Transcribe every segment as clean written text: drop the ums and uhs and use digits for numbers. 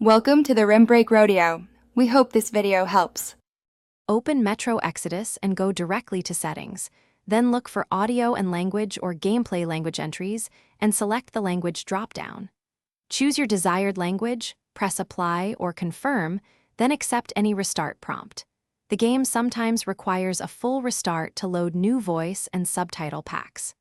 Welcome to the Rim Break Rodeo. We hope this video helps. Open Metro Exodus and go directly to Settings. Then look for Audio and Language or Gameplay language entries and select the language dropdown. Choose your desired language, press Apply or Confirm, then accept any restart prompt. The game sometimes requires a full restart to load new voice and subtitle packs.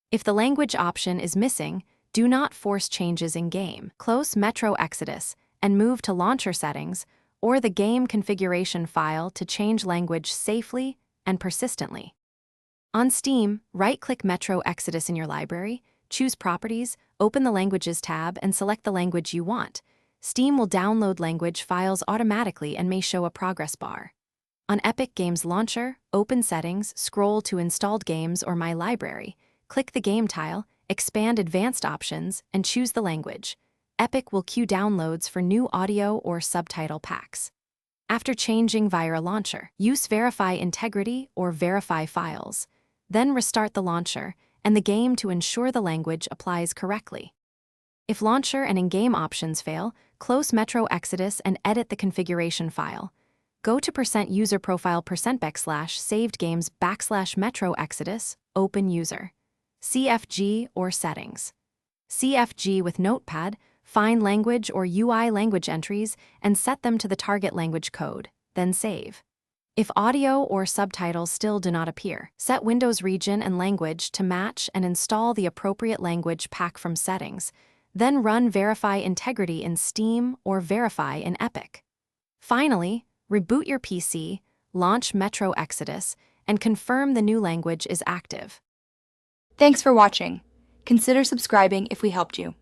If the language option is missing, do not force changes in-game. Close Metro Exodus and move to Launcher Settings or the game configuration file to change language safely and persistently. On Steam, right-click Metro Exodus in your library, choose Properties, open the Languages tab, and select the language you want. Steam will download language files automatically and may show a progress bar. On Epic Games Launcher, open Settings, scroll to Installed Games or My Library, click the Game tile, expand Advanced Options, and choose the language. Epic will queue downloads for new audio or subtitle packs. After changing via launcher, use Verify Integrity or Verify Files. Then restart the launcher and the game to ensure the language applies correctly. If launcher and in-game options fail, close Metro Exodus and edit the configuration file. Go to %user profile %saved games /Metro Exodus, open user. CFG or Settings. CFG with Notepad, find language or UI language entries and set them to the target language code, then save. If audio or subtitles still do not appear, set Windows region and language to match and install the appropriate language pack from Settings, then run Verify Integrity in Steam or Verify in Epic. Finally, reboot your PC, launch Metro Exodus, and confirm the new language is active. Thanks for watching. Consider subscribing if we helped you.